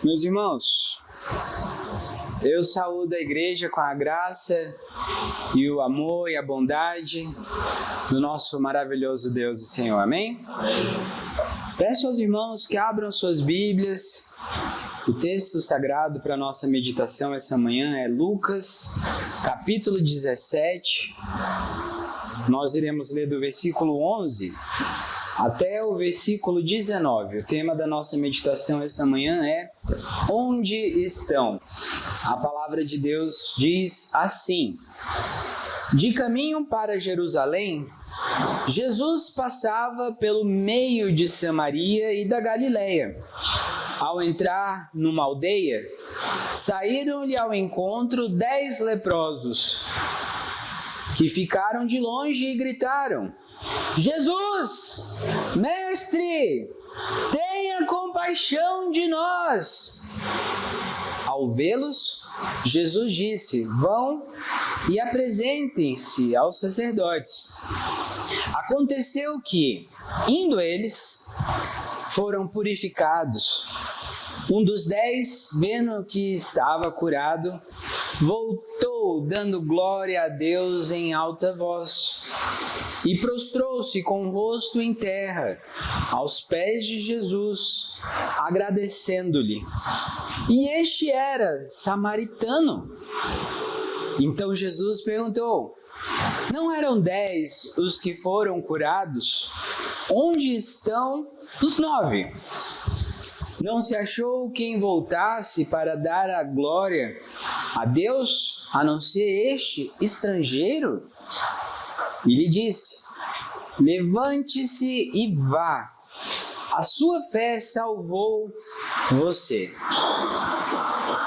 Meus irmãos, eu saúdo a igreja com a graça e o amor e a bondade do nosso maravilhoso Deus e Senhor. Amém? Peço aos irmãos que abram suas Bíblias. O texto sagrado para a nossa meditação essa manhã é Lucas, capítulo 17. Nós iremos ler do versículo 11 até o versículo 19. O tema da nossa meditação essa manhã é Onde estão? A palavra de Deus diz assim: De caminho para Jerusalém, Jesus passava pelo meio de Samaria e da Galileia. Ao entrar numa aldeia, saíram-lhe ao encontro 10 leprosos, que ficaram de longe e gritaram: Jesus, mestre, tenha compaixão de nós. Ao vê-los, Jesus disse: Vão e apresentem-se aos sacerdotes. Aconteceu que, indo eles, foram purificados. Um dos 10, vendo que estava curado, voltou dando glória a Deus em alta voz e prostrou-se com o rosto em terra aos pés de Jesus, agradecendo-lhe. E este era samaritano. Então Jesus perguntou: Não eram 10 os que foram curados? Onde estão os 9? Não se achou quem voltasse para dar a glória a Deus, a não ser este estrangeiro? E lhe disse: Levante-se e vá, a sua fé salvou você.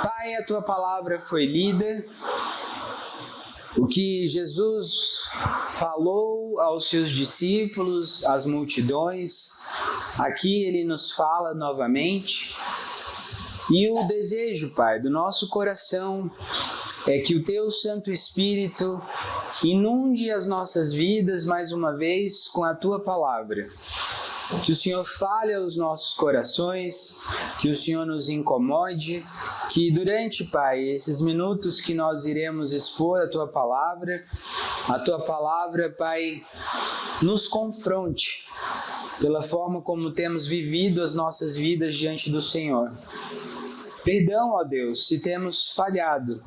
Pai, a tua palavra foi lida. O que Jesus falou aos seus discípulos, às multidões, aqui ele nos fala novamente. E o desejo, Pai, do nosso coração é que o teu Santo Espírito inunde as nossas vidas mais uma vez com a tua palavra. Que o Senhor fale aos nossos corações, que o Senhor nos incomode, que durante, Pai, esses minutos que nós iremos expor a tua palavra, Pai, nos confronte pela forma como temos vivido as nossas vidas diante do Senhor. Perdão, ó Deus, se temos falhado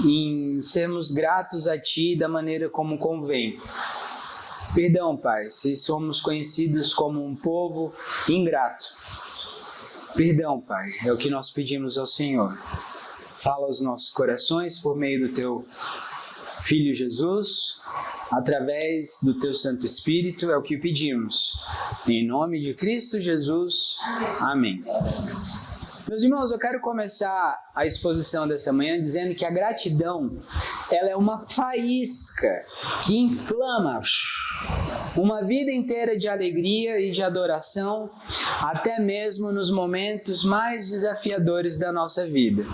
em sermos gratos a Ti da maneira como convém. Perdão, Pai, se somos conhecidos como um povo ingrato. Perdão, Pai, é o que nós pedimos ao Senhor. Fala aos nossos corações por meio do Teu Filho Jesus, através do Teu Santo Espírito, é o que pedimos. Em nome de Cristo Jesus. Amém. Meus irmãos, eu quero começar a exposição dessa manhã dizendo que a gratidão, ela é uma faísca que inflama uma vida inteira de alegria e de adoração, até mesmo nos momentos mais desafiadores da nossa vida.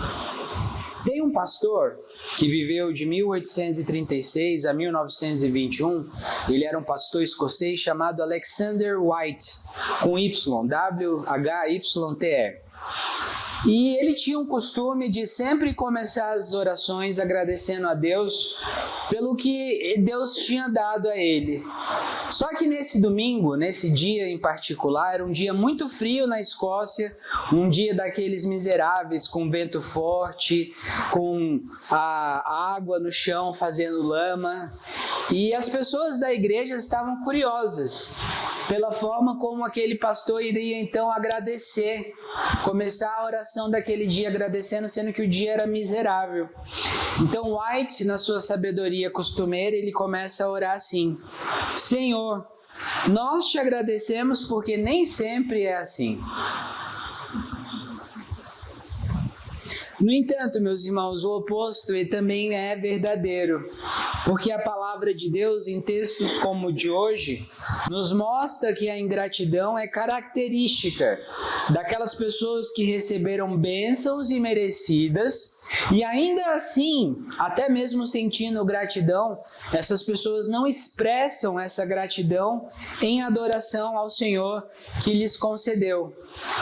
Tem um pastor que viveu de 1836 a 1921, ele era um pastor escocês chamado Alexander Whyte, com Y, W-H-Y-T-E. E ele tinha um costume de sempre começar as orações agradecendo a Deus pelo que Deus tinha dado a ele. Só que nesse domingo, nesse dia em particular, era um dia muito frio na Escócia, um dia daqueles miseráveis, com vento forte, com a água no chão fazendo lama. E as pessoas da igreja estavam curiosas pela forma como aquele pastor iria então agradecer, começar a oração daquele dia agradecendo, sendo que o dia era miserável. Então White, na sua sabedoria costumeira, ele começa a orar assim: Senhor, nós te agradecemos porque nem sempre é assim. No entanto, meus irmãos, o oposto também é verdadeiro. Porque a palavra de Deus, em textos como o de hoje, nos mostra que a ingratidão é característica daquelas pessoas que receberam bênçãos imerecidas e ainda assim, até mesmo sentindo gratidão, essas pessoas não expressam essa gratidão em adoração ao Senhor que lhes concedeu.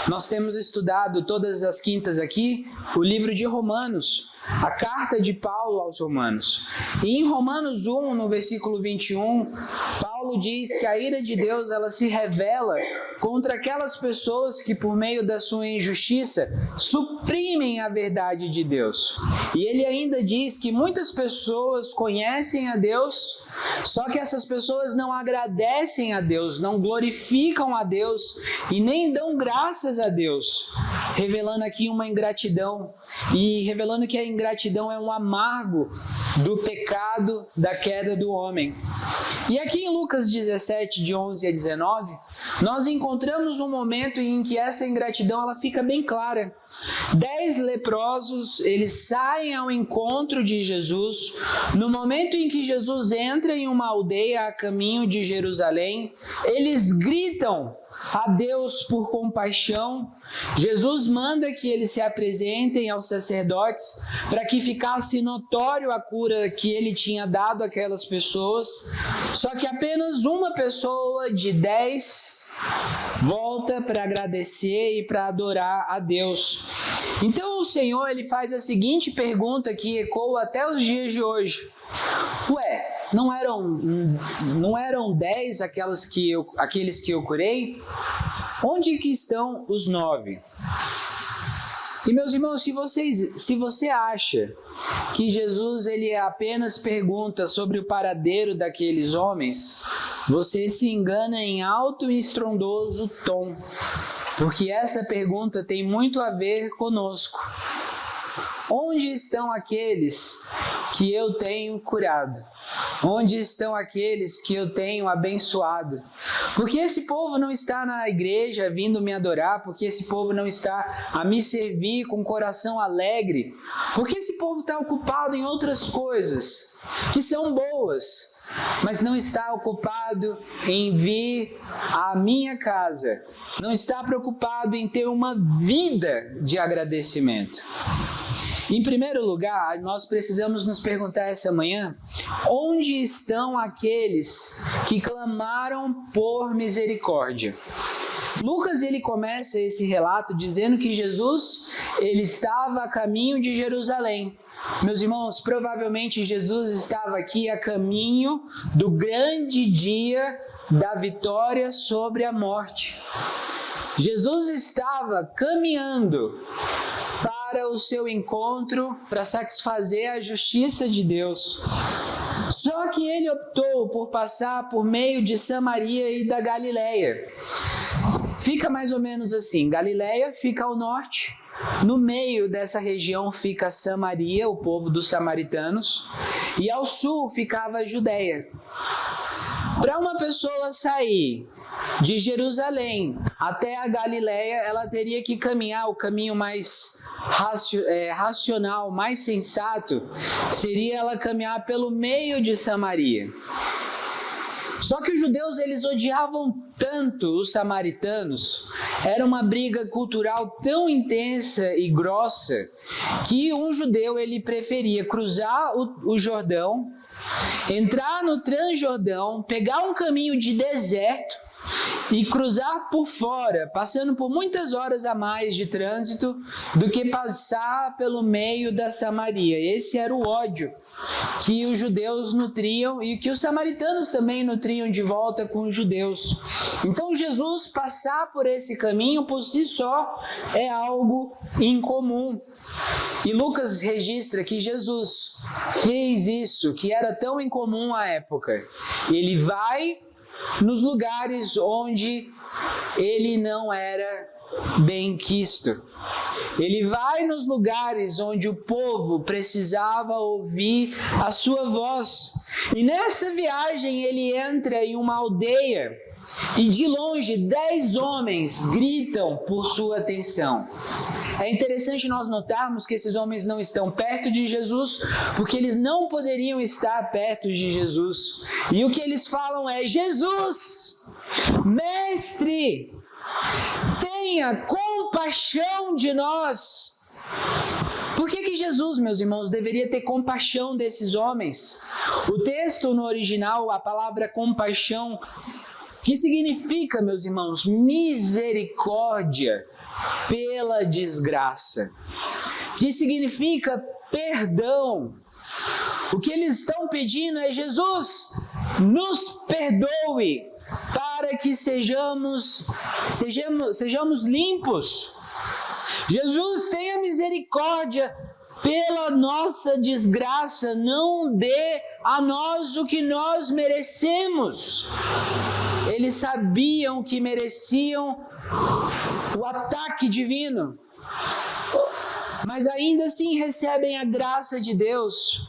Nós temos estudado todas as quintas aqui o livro de Romanos, a carta de Paulo aos Romanos. E em Romanos 1, no versículo 21, Paulo diz que a ira de Deus ela se revela contra aquelas pessoas que por meio da sua injustiça suprimem a verdade de Deus. E ele ainda diz que muitas pessoas conhecem a Deus, só que essas pessoas não agradecem a Deus, não glorificam a Deus e nem dão graças a Deus, revelando aqui uma ingratidão e revelando que a ingratidão é um amargo do pecado, da queda do homem. E aqui em Lucas 17, de 11 a 19, nós encontramos um momento em que essa ingratidão ela fica bem clara. 10 leprosos, eles saem ao encontro de Jesus. No momento em que Jesus entra em uma aldeia a caminho de Jerusalém, eles gritam a Deus por compaixão. Jesus manda que eles se apresentem aos sacerdotes para que ficasse notório a cura que ele tinha dado àquelas pessoas. Só que apenas uma pessoa de 10 volta para agradecer e para adorar a Deus. Então o Senhor ele faz a seguinte pergunta que ecoa até os dias de hoje. Ué, não eram 10 aqueles que eu curei? Onde que estão os 9? E meus irmãos, se você acha que Jesus ele apenas pergunta sobre o paradeiro daqueles homens, você se engana em alto e estrondoso tom, porque essa pergunta tem muito a ver conosco. Onde estão aqueles que eu tenho curado? Onde estão aqueles que eu tenho abençoado? Porque esse povo não está na igreja vindo me adorar, porque esse povo não está a me servir com coração alegre, porque esse povo está ocupado em outras coisas que são boas, mas não está ocupado em vir à minha casa, não está preocupado em ter uma vida de agradecimento. Em primeiro lugar, nós precisamos nos perguntar essa manhã, onde estão aqueles que clamaram por misericórdia? Lucas ele começa esse relato dizendo que Jesus ele estava a caminho de Jerusalém. Meus irmãos, provavelmente Jesus estava aqui a caminho do grande dia da vitória sobre a morte. Jesus estava caminhando para o seu encontro, para satisfazer a justiça de Deus. Só que ele optou por passar por meio de Samaria e da Galileia. Fica mais ou menos assim, Galileia fica ao norte, no meio dessa região fica Samaria, o povo dos samaritanos, e ao sul ficava a Judeia. Para uma pessoa sair de Jerusalém até a Galileia, ela teria que caminhar o caminho mais racional, mais sensato, seria ela caminhar pelo meio de Samaria. Só que os judeus, eles odiavam tanto os samaritanos, era uma briga cultural tão intensa e grossa, que um judeu, ele preferia cruzar o Jordão, entrar no Transjordão, pegar um caminho de deserto e cruzar por fora, passando por muitas horas a mais de trânsito, do que passar pelo meio da Samaria. Esse era o ódio que os judeus nutriam e que os samaritanos também nutriam de volta com os judeus. Então Jesus passar por esse caminho por si só é algo incomum. E Lucas registra que Jesus fez isso, que era tão incomum à época. Ele vai nos lugares onde ele não era bem quisto. Ele vai nos lugares onde o povo precisava ouvir a sua voz. E nessa viagem ele entra em uma aldeia e de longe 10 homens gritam por sua atenção. É interessante nós notarmos que esses homens não estão perto de Jesus, porque eles não poderiam estar perto de Jesus. E o que eles falam é: Jesus, mestre, tenha compaixão de nós. Por que Jesus, meus irmãos, deveria ter compaixão desses homens? O texto no original, a palavra compaixão, que significa, meus irmãos, misericórdia pela desgraça, que significa perdão. O que eles estão pedindo é: Jesus, nos perdoe para que sejamos limpos. Jesus, tenha misericórdia pela nossa desgraça, não dê a nós o que nós merecemos. Eles sabiam que mereciam o ataque divino, mas ainda assim recebem a graça de Deus.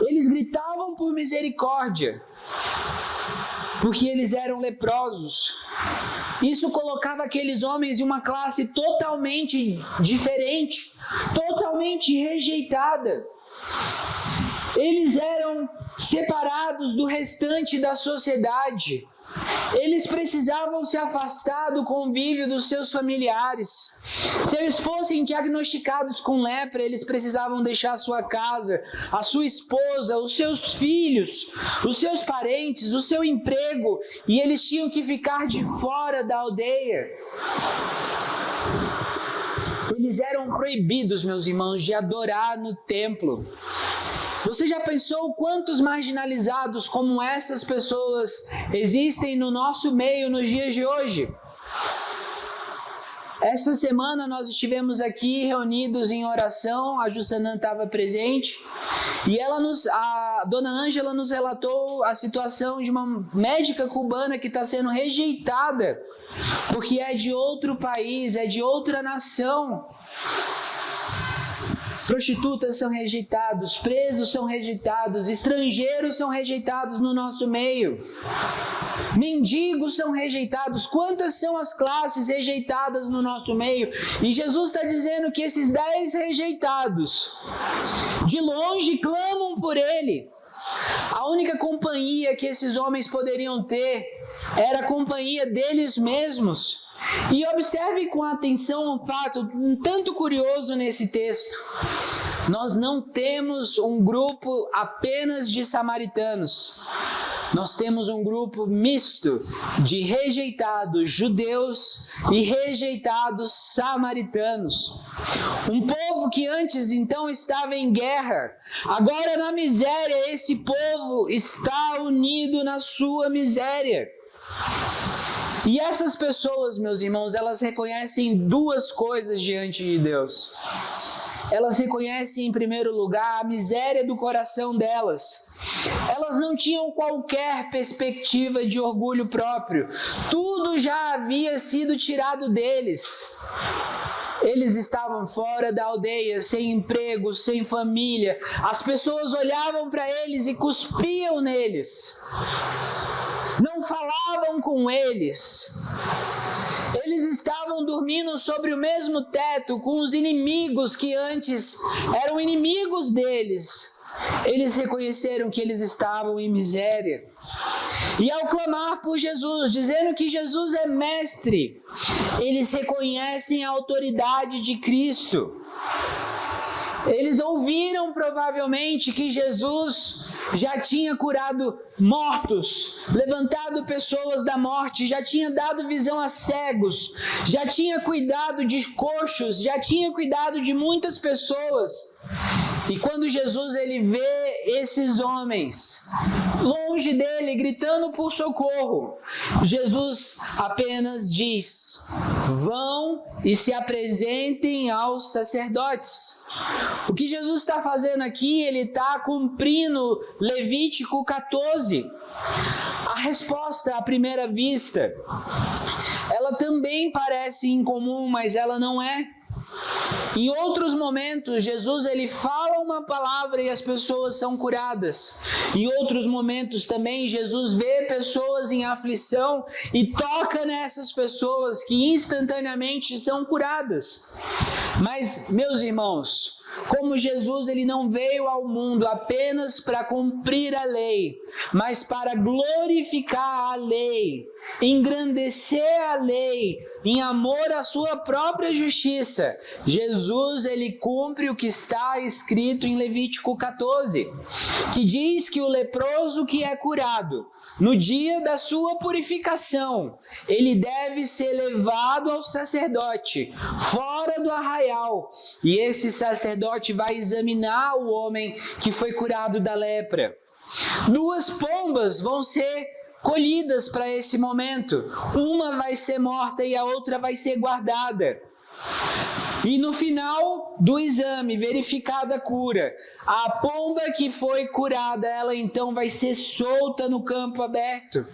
Eles gritavam por misericórdia, porque eles eram leprosos. Isso colocava aqueles homens em uma classe totalmente diferente, totalmente rejeitada. Eles eram separados do restante da sociedade. Eles precisavam se afastar do convívio dos seus familiares. Se eles fossem diagnosticados com lepra, eles precisavam deixar a sua casa, a sua esposa, os seus filhos, os seus parentes, o seu emprego, e eles tinham que ficar de fora da aldeia. Eles eram proibidos, meus irmãos, de adorar no templo. Você já pensou quantos marginalizados como essas pessoas existem no nosso meio nos dias de hoje? Essa semana nós estivemos aqui reunidos em oração, a Jussanã estava presente, e a dona Ângela nos relatou a situação de uma médica cubana que está sendo rejeitada, porque é de outro país, é de outra nação. Prostitutas são rejeitados, presos são rejeitados, estrangeiros são rejeitados no nosso meio, mendigos são rejeitados. Quantas são as classes rejeitadas no nosso meio? E Jesus está dizendo que esses 10 rejeitados, de longe clamam por Ele. A única companhia que esses homens poderiam ter era a companhia deles mesmos. E observe com atenção um fato um tanto curioso nesse texto. Nós não temos um grupo apenas de samaritanos. Nós temos um grupo misto de rejeitados judeus e rejeitados samaritanos. Um povo que antes então estava em guerra, agora na miséria, esse povo está unido na sua miséria. E essas pessoas, meus irmãos, elas reconhecem duas coisas diante de Deus. Elas reconhecem, em primeiro lugar, a miséria do coração delas. Elas não tinham qualquer perspectiva de orgulho próprio. Tudo já havia sido tirado deles. Eles estavam fora da aldeia, sem emprego, sem família. As pessoas olhavam para eles e cuspiam neles. Não falavam com eles. Eles estavam dormindo sobre o mesmo teto com os inimigos que antes eram inimigos deles. Eles reconheceram que eles estavam em miséria. E ao clamar por Jesus, dizendo que Jesus é mestre, eles reconhecem a autoridade de Cristo. Eles ouviram provavelmente que Jesus já tinha curado mortos, levantado pessoas da morte, já tinha dado visão a cegos, já tinha cuidado de coxos, já tinha cuidado de muitas pessoas. E quando Jesus ele vê esses homens longe dele, gritando por socorro, Jesus apenas diz: vão e se apresentem aos sacerdotes. O que Jesus está fazendo aqui, ele está cumprindo Levítico 14. A resposta à primeira vista, ela também parece incomum, mas ela não é. Em outros momentos, Jesus ele fala uma palavra e as pessoas são curadas. Em outros momentos também, Jesus vê pessoas em aflição e toca nessas pessoas que instantaneamente são curadas. Mas, meus irmãos, como Jesus ele não veio ao mundo apenas para cumprir a lei, mas para glorificar a lei, engrandecer a lei, em amor à sua própria justiça, Jesus ele cumpre o que está escrito em Levítico 14, que diz que o leproso que é curado, no dia da sua purificação, ele deve ser levado ao sacerdote, fora do arraial, e esse sacerdote vai examinar o homem que foi curado da lepra. 2 pombas vão ser colhidas para esse momento. Uma vai ser morta e a outra vai ser guardada. E no final do exame, verificada a cura, a pomba que foi curada, ela então vai ser solta no campo aberto.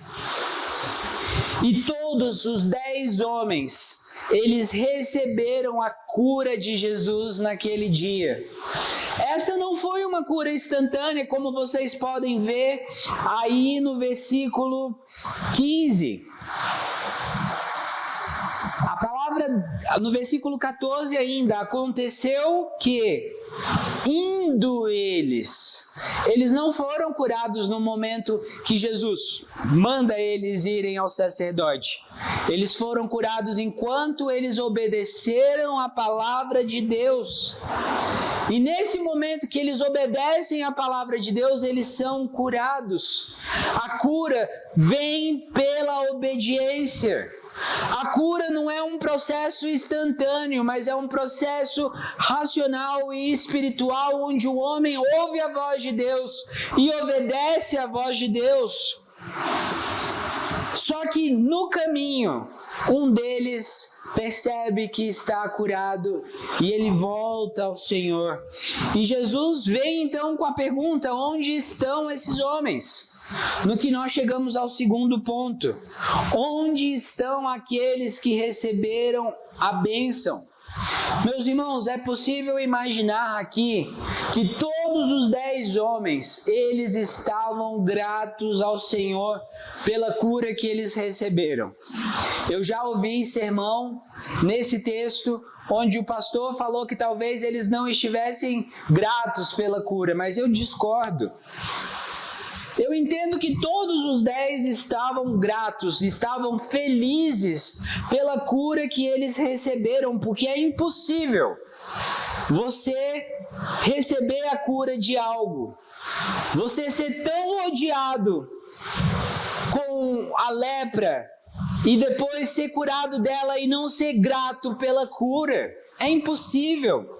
E todos os 10 homens, eles receberam a cura de Jesus naquele dia. Essa não foi uma cura instantânea, como vocês podem ver aí no versículo 15. A palavra, no versículo 14 ainda, aconteceu que, indo eles não foram curados no momento que Jesus manda eles irem ao sacerdote. Eles foram curados enquanto eles obedeceram a palavra de Deus. E nesse momento que eles obedecem a palavra de Deus, eles são curados. A cura vem pela obediência. A cura não é um processo instantâneo, mas é um processo racional e espiritual, onde o homem ouve a voz de Deus e obedece à voz de Deus. Só que no caminho, um deles percebe que está curado e ele volta ao Senhor. E Jesus vem então com a pergunta: onde estão esses homens? No que nós chegamos ao segundo ponto: onde estão aqueles que receberam a bênção? Meus irmãos, é possível imaginar aqui que todos os 10 homens, eles estavam gratos ao Senhor pela cura que eles receberam. Eu já ouvi sermão nesse texto onde o pastor falou que talvez eles não estivessem gratos pela cura, mas eu discordo. Eu entendo que todos os 10 estavam gratos, estavam felizes pela cura que eles receberam, porque é impossível você receber a cura de algo, você ser tão odiado com a lepra e depois ser curado dela e não ser grato pela cura. É impossível.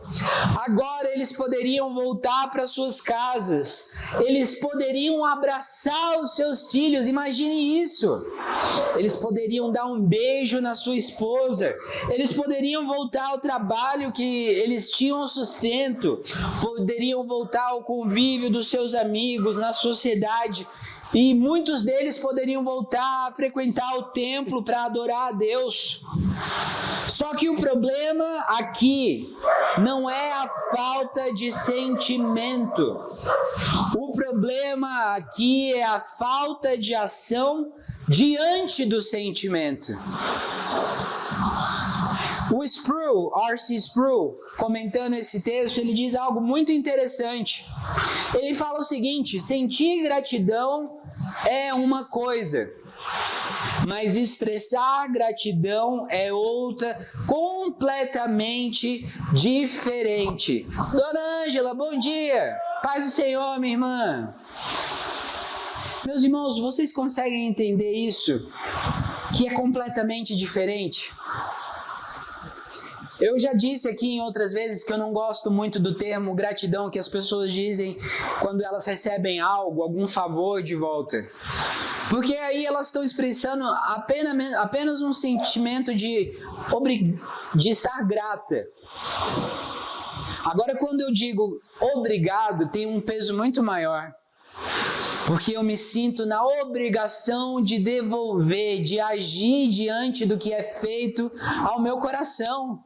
Agora eles poderiam voltar para suas casas, eles poderiam abraçar os seus filhos, imagine isso. Eles poderiam dar um beijo na sua esposa, eles poderiam voltar ao trabalho que eles tinham sustento, poderiam voltar ao convívio dos seus amigos, na sociedade. E muitos deles poderiam voltar a frequentar o templo para adorar a Deus. Só que o problema aqui não é a falta de sentimento. O problema aqui é a falta de ação diante do sentimento. O Sproul, R.C. Sproul, comentando esse texto, ele diz algo muito interessante. Ele fala o seguinte: sentir gratidão é uma coisa, mas expressar gratidão é outra completamente diferente. Dona Ângela, bom dia! Paz do Senhor, minha irmã! Meus irmãos, vocês conseguem entender isso? Que é completamente diferente? Eu já disse aqui em outras vezes que eu não gosto muito do termo gratidão que as pessoas dizem quando elas recebem algo, algum favor de volta. Porque aí elas estão expressando apenas um sentimento de estar grata. Agora, quando eu digo obrigado, tem um peso muito maior. Porque eu me sinto na obrigação de devolver, de agir diante do que é feito ao meu coração.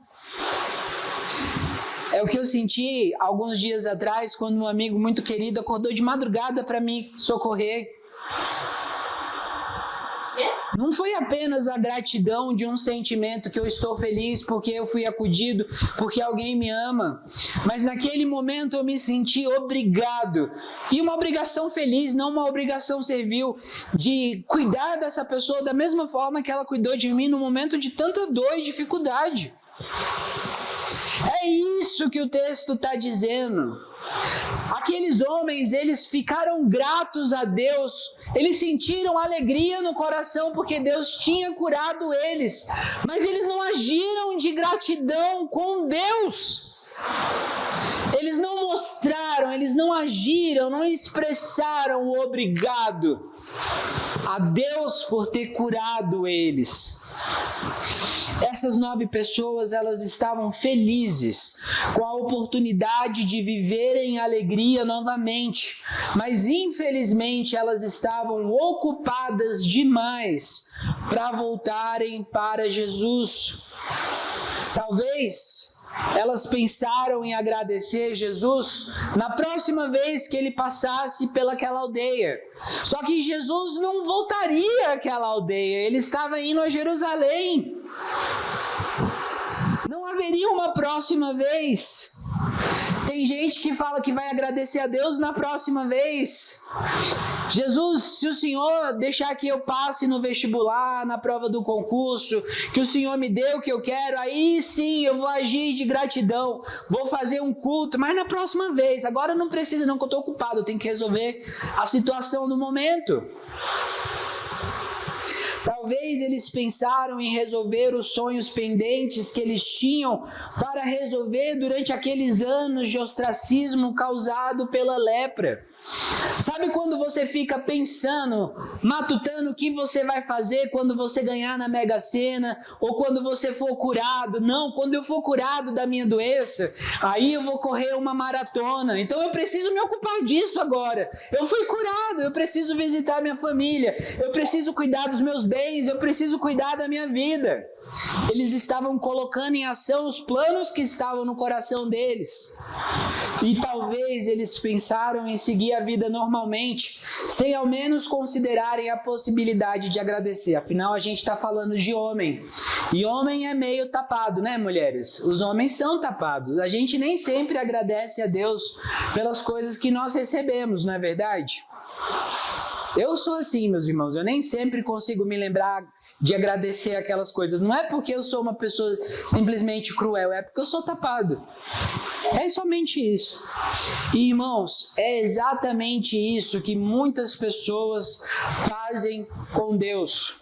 É o que eu senti alguns dias atrás, quando um amigo muito querido acordou de madrugada para me socorrer. Não foi apenas a gratidão de um sentimento que eu estou feliz porque eu fui acudido, porque alguém me ama, mas naquele momento eu me senti obrigado, e uma obrigação feliz, não uma obrigação servil, de cuidar dessa pessoa da mesma forma que ela cuidou de mim no momento de tanta dor e dificuldade. É isso que o texto está dizendo. Aqueles homens, eles ficaram gratos a Deus, eles sentiram alegria no coração porque Deus tinha curado eles, mas eles não agiram de gratidão com Deus. Eles não mostraram, eles não agiram, não expressaram o obrigado a Deus por ter curado eles. Essas 9 pessoas, elas estavam felizes com a oportunidade de viverem alegria novamente, mas infelizmente elas estavam ocupadas demais para voltarem para Jesus. Talvez elas pensaram em agradecer Jesus na próxima vez que ele passasse pelaquela aldeia. Só que Jesus não voltaria àquela aldeia, ele estava indo a Jerusalém. Não haveria uma próxima vez. Tem gente que fala que vai agradecer a Deus na próxima vez. Jesus, se o Senhor deixar que eu passe no vestibular, na prova do concurso, que o Senhor me dê o que eu quero, aí sim eu vou agir de gratidão, vou fazer um culto, mas na próxima vez. Agora não precisa não, que eu estou ocupado, eu tenho que resolver a situação do momento. Talvez eles pensaram em resolver os sonhos pendentes que eles tinham para resolver durante aqueles anos de ostracismo causado pela lepra. Sabe quando você fica pensando, matutando o que você vai fazer quando você ganhar na Mega Sena ou quando você for curado? Não, quando eu for curado da minha doença, aí eu vou correr uma maratona. Então eu preciso me ocupar disso agora. Eu fui curado, eu preciso visitar minha família, eu preciso cuidar dos meus bens, eu preciso cuidar da minha vida. Eles estavam colocando em ação os planos que estavam no coração deles. E talvez eles pensaram em seguir a vida normalmente, sem ao menos considerarem a possibilidade de agradecer. Afinal, a gente está falando de homem. E homem é meio tapado, né, mulheres? Os homens são tapados. A gente nem sempre agradece a Deus pelas coisas que nós recebemos, não é verdade? Eu sou assim, meus irmãos, eu nem sempre consigo me lembrar de agradecer aquelas coisas. Não é porque eu sou uma pessoa simplesmente cruel, é porque eu sou tapado. É somente isso. E, irmãos, é exatamente isso que muitas pessoas fazem com Deus.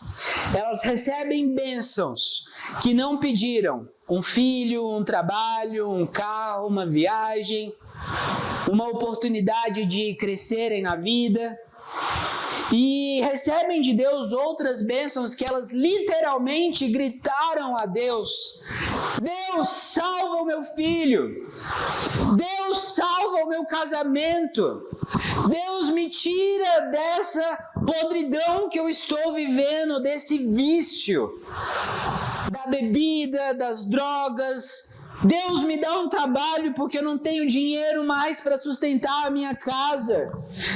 Elas recebem bênçãos que não pediram. Um filho, um trabalho, um carro, uma viagem, uma oportunidade de crescerem na vida. E recebem de Deus outras bênçãos que elas literalmente gritaram a Deus: Deus, salva o meu filho! Deus, salva o meu casamento! Deus, me tira dessa podridão que eu estou vivendo, desse vício da bebida, das drogas. Deus, me dá um trabalho porque eu não tenho dinheiro mais para sustentar a minha casa.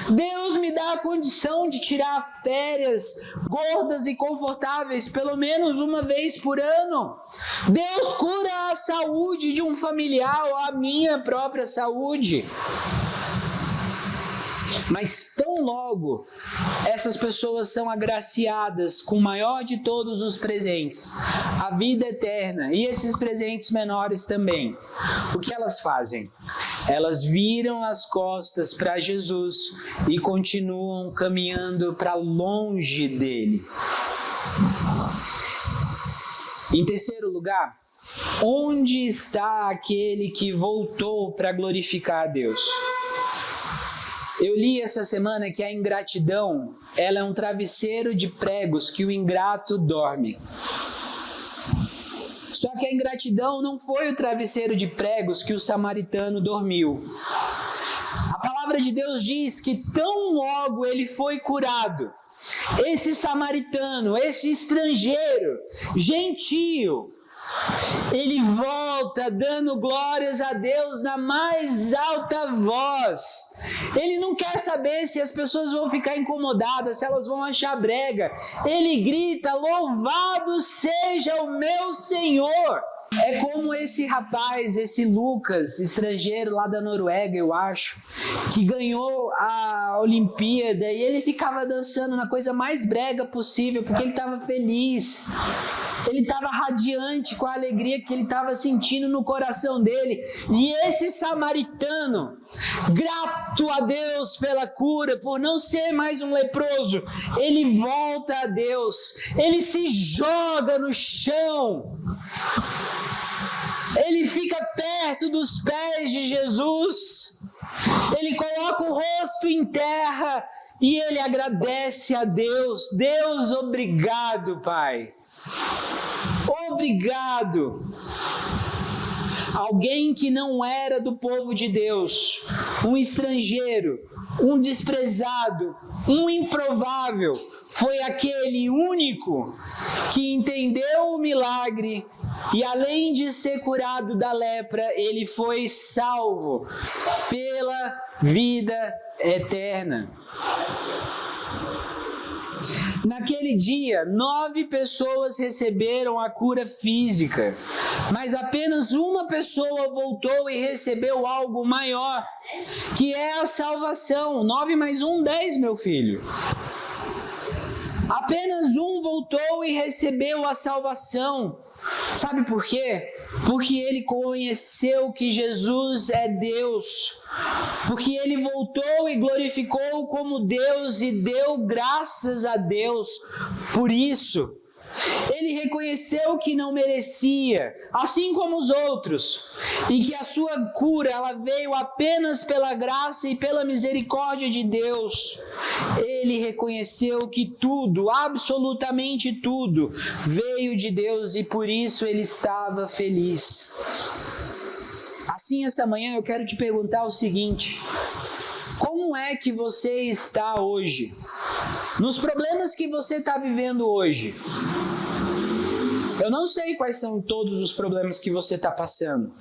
Deus, me dá a condição de tirar férias gordas e confortáveis pelo menos uma vez por ano. Deus, cura a saúde de um familiar ou a minha própria saúde. Mas tão logo essas pessoas são agraciadas com o maior de todos os presentes, a vida eterna, e esses presentes menores também, o que elas fazem? Elas viram as costas para Jesus e continuam caminhando para longe dele. Em terceiro lugar, onde está aquele que voltou para glorificar a Deus? Eu li essa semana que a ingratidão, ela é um travesseiro de pregos que o ingrato dorme. Só que a ingratidão não foi o travesseiro de pregos que o samaritano dormiu. A palavra de Deus diz que tão logo ele foi curado, esse samaritano, esse estrangeiro, gentio, ele volta dando glórias a Deus na mais alta voz. Ele não quer saber se as pessoas vão ficar incomodadas, se elas vão achar brega. Ele grita: louvado seja o meu Senhor. É como esse rapaz, esse Lucas, estrangeiro lá da Noruega, eu acho, que ganhou a Olimpíada e ele ficava dançando na coisa mais brega possível, porque ele estava feliz. Ele estava radiante com a alegria que ele estava sentindo no coração dele. E esse samaritano, grato a Deus pela cura, por não ser mais um leproso, ele volta a Deus, ele se joga no chão, ele fica perto dos pés de Jesus, ele coloca o rosto em terra e ele agradece a Deus. Deus, obrigado, Pai. Obrigado. Alguém que não era do povo de Deus, um estrangeiro, um desprezado, um improvável, foi aquele único que entendeu o milagre e, além de ser curado da lepra, ele foi salvo pela vida eterna. Naquele dia, 9 pessoas receberam a cura física, mas apenas uma pessoa voltou e recebeu algo maior, que é a salvação. 9 mais 1, 10, meu filho. Apenas um voltou e recebeu a salvação. Sabe por quê? Porque ele conheceu que Jesus é Deus. Porque ele voltou e glorificou como Deus e deu graças a Deus por isso. Ele reconheceu que não merecia, assim como os outros, e que a sua cura ela veio apenas pela graça e pela misericórdia de Deus. Ele reconheceu que tudo, absolutamente tudo, veio de Deus e por isso ele estava feliz. Assim, essa manhã eu quero te perguntar o seguinte: como é que você está hoje? Nos problemas que você está vivendo hoje. Eu não sei quais são todos os problemas que você está passando.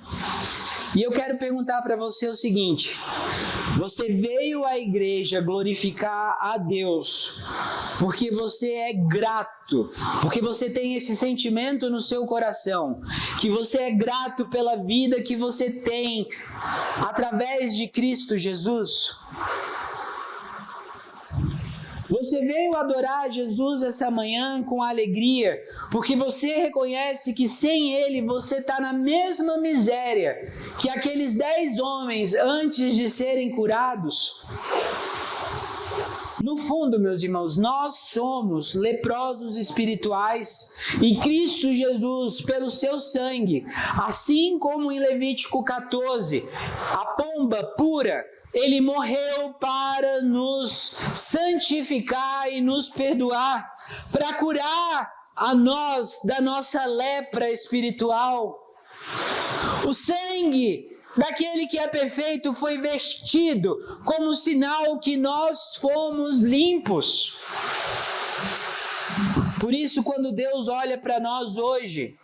E eu quero perguntar para você o seguinte: você veio à igreja glorificar a Deus porque você é grato, porque você tem esse sentimento no seu coração, que você é grato pela vida que você tem através de Cristo Jesus? Você veio adorar Jesus essa manhã com alegria, porque você reconhece que sem Ele você está na mesma miséria que aqueles 10 homens antes de serem curados? No fundo, meus irmãos, nós somos leprosos espirituais e Cristo Jesus, pelo seu sangue, assim como em Levítico 14, a pomba pura, Ele morreu para nos santificar e nos perdoar, para curar a nós da nossa lepra espiritual. O sangue daquele que é perfeito foi vertido como sinal que nós fomos limpos. Por isso, quando Deus olha para nós hoje,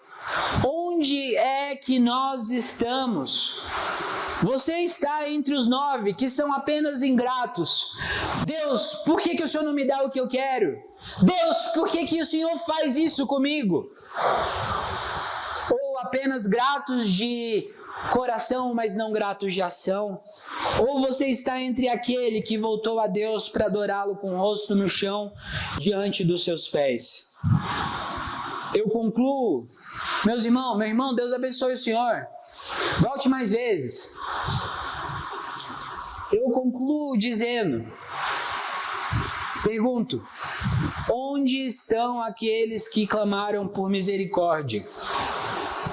onde é que nós estamos? Você está entre os 9 que são apenas ingratos. Deus, por que o Senhor não me dá o que eu quero? Deus, por que o Senhor faz isso comigo? Ou apenas gratos de coração, mas não gratos de ação? Ou você está entre aquele que voltou a Deus para adorá-lo com o rosto no chão diante dos seus pés? Eu concluo, meus irmãos, meu irmão, Deus abençoe o senhor. Volte mais vezes. Eu concluo dizendo, pergunto, onde estão aqueles que clamaram por misericórdia?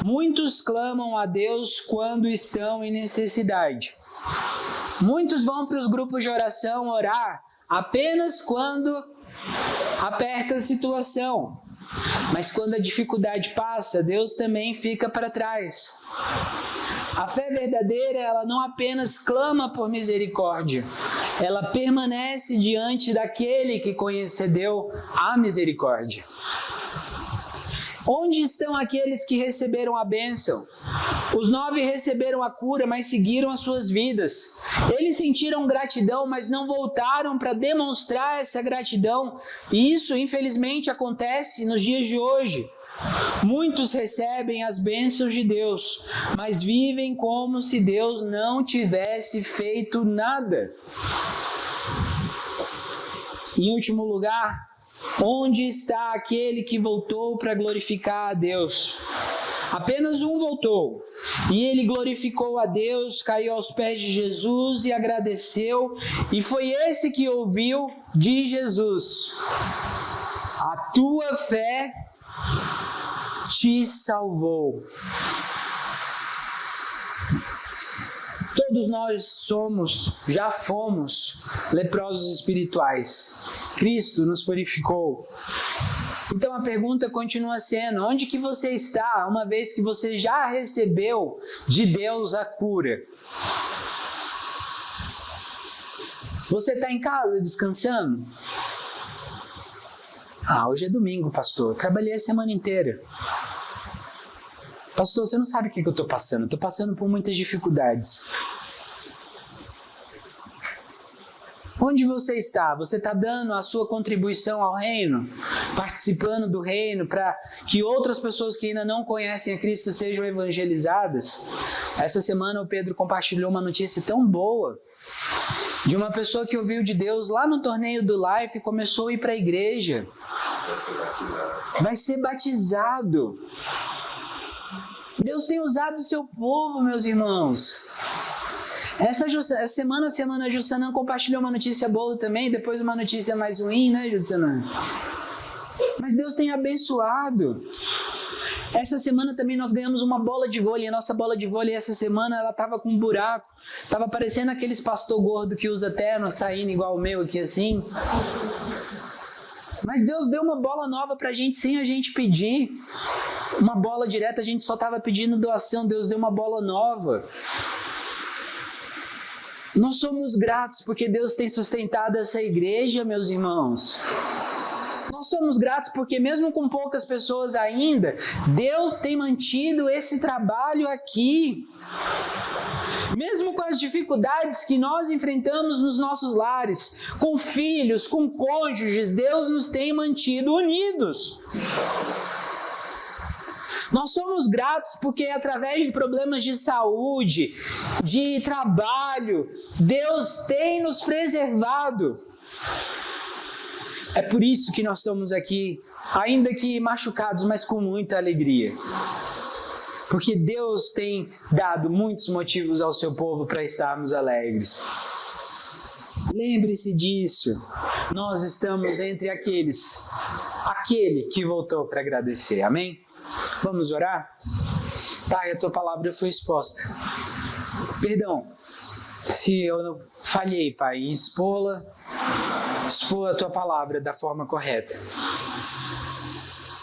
Muitos clamam a Deus quando estão em necessidade. Muitos vão para os grupos de oração orar apenas quando aperta a situação. Mas quando a dificuldade passa, Deus também fica para trás. A fé verdadeira, ela não apenas clama por misericórdia, ela permanece diante daquele que concedeu a misericórdia. Onde estão aqueles que receberam a bênção? Os 9 receberam a cura, mas seguiram as suas vidas. Eles sentiram gratidão, mas não voltaram para demonstrar essa gratidão. E isso, infelizmente, acontece nos dias de hoje. Muitos recebem as bênçãos de Deus, mas vivem como se Deus não tivesse feito nada. Em último lugar, onde está aquele que voltou para glorificar a Deus? Apenas um voltou, e ele glorificou a Deus, caiu aos pés de Jesus e agradeceu, e foi esse que ouviu de Jesus: a tua fé te salvou. Todos nós já fomos leprosos espirituais. Cristo nos purificou. Então a pergunta continua sendo: onde que você está, uma vez que você já recebeu de Deus a cura? Você está em casa descansando? Hoje é domingo, pastor. Trabalhei a semana inteira. Pastor, você não sabe o que eu estou passando. Estou passando por muitas dificuldades. Onde você está? Você está dando a sua contribuição ao reino? Participando do reino para que outras pessoas que ainda não conhecem a Cristo sejam evangelizadas? Essa semana o Pedro compartilhou uma notícia tão boa de uma pessoa que ouviu de Deus lá no torneio do Life e começou a ir para a igreja. Vai ser batizado. Deus tem usado o seu povo, meus irmãos. Essa semana a Jussanã compartilhou uma notícia boa também, depois uma notícia mais ruim, né, Jussanã? Mas Deus tem abençoado. Essa semana também nós ganhamos uma bola de vôlei. A nossa bola de vôlei essa semana ela estava com um buraco. Estava parecendo aqueles pastor gordo que usa terno, saindo igual o meu aqui assim. Mas Deus deu uma bola nova pra gente sem a gente pedir. Uma bola direta, a gente só estava pedindo doação. Deus deu uma bola nova. Nós somos gratos porque Deus tem sustentado essa igreja, meus irmãos. Nós somos gratos porque mesmo com poucas pessoas ainda, Deus tem mantido esse trabalho aqui. Mesmo com as dificuldades que nós enfrentamos nos nossos lares, com filhos, com cônjuges, Deus nos tem mantido unidos. Nós somos gratos porque através de problemas de saúde, de trabalho, Deus tem nos preservado. É por isso que nós estamos aqui, ainda que machucados, mas com muita alegria. Porque Deus tem dado muitos motivos ao seu povo para estarmos alegres. Lembre-se disso. Nós estamos entre aquele que voltou para agradecer. Amém? Vamos orar? Pai, a tua palavra foi exposta. Perdão se eu falhei, Pai, em expor a tua palavra da forma correta.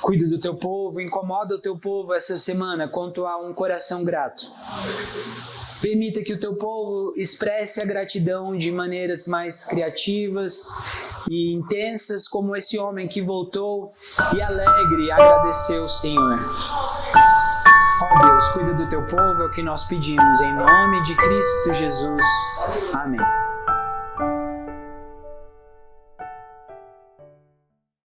Cuida do teu povo, incomoda o teu povo essa semana quanto a um coração grato. Permita que o teu povo expresse a gratidão de maneiras mais criativas e intensas, como esse homem que voltou e alegre agradeceu o Senhor. Ó Deus, cuida do teu povo, é o que nós pedimos, em nome de Cristo Jesus. Amém.